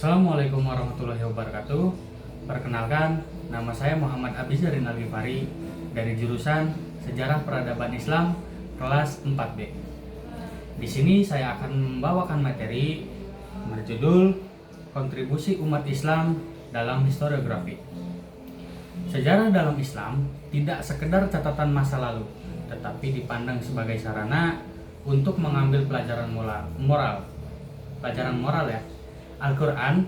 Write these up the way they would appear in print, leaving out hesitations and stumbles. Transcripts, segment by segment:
Assalamualaikum warahmatullahi wabarakatuh. Perkenalkan, nama saya Muhammad Abizarin Al-Ghifari dari jurusan Sejarah Peradaban Islam kelas 4B. Di sini saya akan membawakan materi berjudul Kontribusi Umat Islam dalam Historiografi. Sejarah dalam Islam tidak sekedar catatan masa lalu, tetapi dipandang sebagai sarana untuk mengambil pelajaran moral. Pelajaran moral ya. Al-Quran,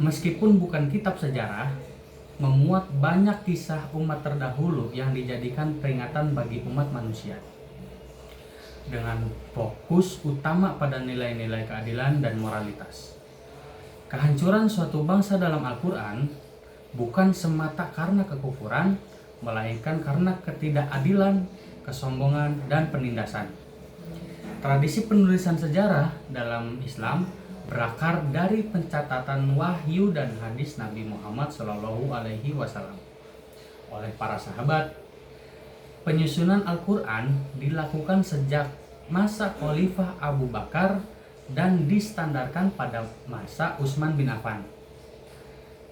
meskipun bukan kitab sejarah, memuat banyak kisah umat terdahulu yang dijadikan peringatan bagi umat manusia. Dengan fokus utama pada nilai-nilai keadilan dan moralitas. Kehancuran suatu bangsa dalam Al-Quran bukan semata karena kekufuran, melainkan karena ketidakadilan, kesombongan, dan penindasan. Tradisi penulisan sejarah dalam Islam berakar dari pencatatan wahyu dan hadis Nabi Muhammad SAW oleh para sahabat. Penyusunan Al-Quran dilakukan sejak masa Khalifah Abu Bakar dan distandarkan pada masa Utsman bin Affan.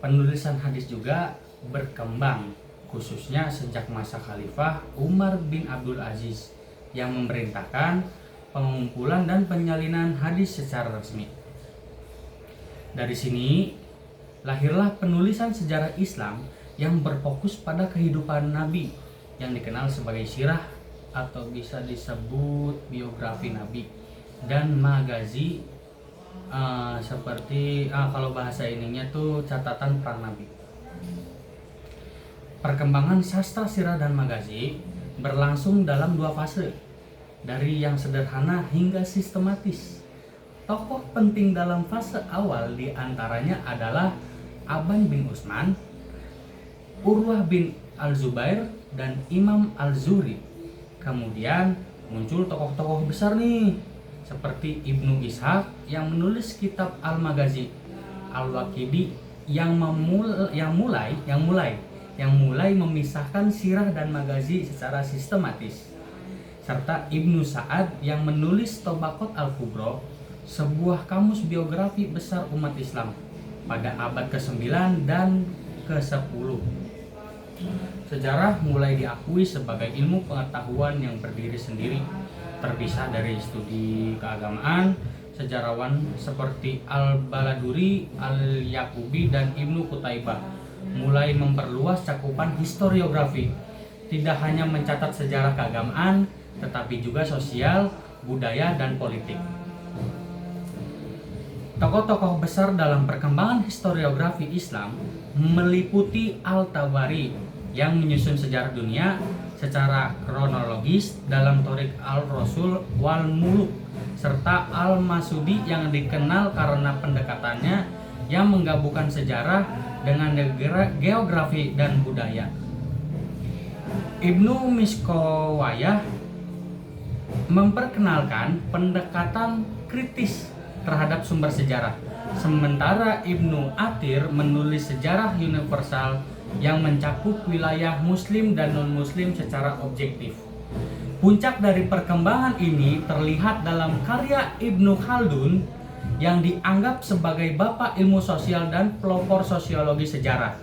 Penulisan hadis juga berkembang khususnya sejak masa Khalifah Umar bin Abdul Aziz yang memerintahkan pengumpulan dan penyalinan hadis secara resmi. Dari sini lahirlah penulisan sejarah Islam yang berfokus pada kehidupan Nabi yang dikenal sebagai sirah atau bisa disebut biografi Nabi dan magazi seperti kalau bahasa ininya tuh catatan perang Nabi. Perkembangan sastra sirah dan magazi berlangsung dalam dua fase, dari yang sederhana hingga sistematis. Tokoh penting dalam fase awal diantaranya adalah Aban bin Utsman, Urwah bin Al-Zubair, dan Imam Al-Zuhri. Kemudian muncul tokoh-tokoh besar nih, seperti Ibnu Ishaq yang menulis kitab Al-Maghazi, Al-Waqidi yang mulai memisahkan sirah dan magazi secara sistematis, serta Ibnu Sa'ad yang menulis Tobaqat Al-Kubra, sebuah kamus biografi besar umat Islam pada abad ke-9 dan ke-10. Sejarah mulai diakui sebagai ilmu pengetahuan yang berdiri sendiri, terpisah dari studi keagamaan. Sejarawan seperti Al-Baladuri, Al-Yaqubi, dan Ibnu Qutaibah mulai memperluas cakupan historiografi, tidak hanya mencatat sejarah keagamaan, tetapi juga sosial, budaya, dan politik. Tokoh-tokoh besar dalam perkembangan historiografi Islam meliputi Al-Tabari yang menyusun sejarah dunia secara kronologis dalam Thoriq Al-Rasul wal Muluk, serta Al-Masudi yang dikenal karena pendekatannya yang menggabungkan sejarah dengan geografi dan budaya. Ibnu Miskowayah memperkenalkan pendekatan kritis terhadap sumber sejarah, sementara Ibnu Athir menulis sejarah universal yang mencakup wilayah muslim dan non-muslim secara objektif. Puncak dari perkembangan ini terlihat dalam karya Ibnu Khaldun yang dianggap sebagai bapak ilmu sosial dan pelopor sosiologi sejarah.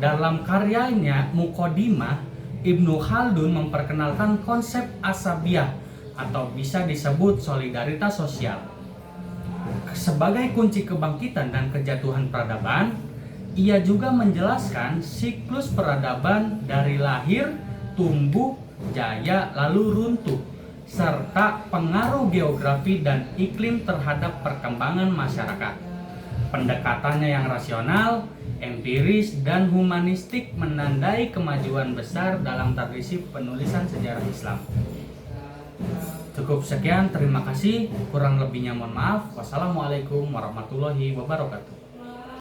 Dalam karyanya Muqaddimah, Ibnu Khaldun memperkenalkan konsep asabiyah atau bisa disebut solidaritas sosial sebagai kunci kebangkitan dan kejatuhan peradaban. Ia juga menjelaskan siklus peradaban dari lahir, tumbuh, jaya, lalu runtuh, serta pengaruh geografi dan iklim terhadap perkembangan masyarakat. Pendekatannya yang rasional, empiris, dan humanistik menandai kemajuan besar dalam tradisi penulisan sejarah Islam. Cukup sekian, terima kasih. Kurang lebihnya mohon maaf. Wassalamualaikum warahmatullahi wabarakatuh.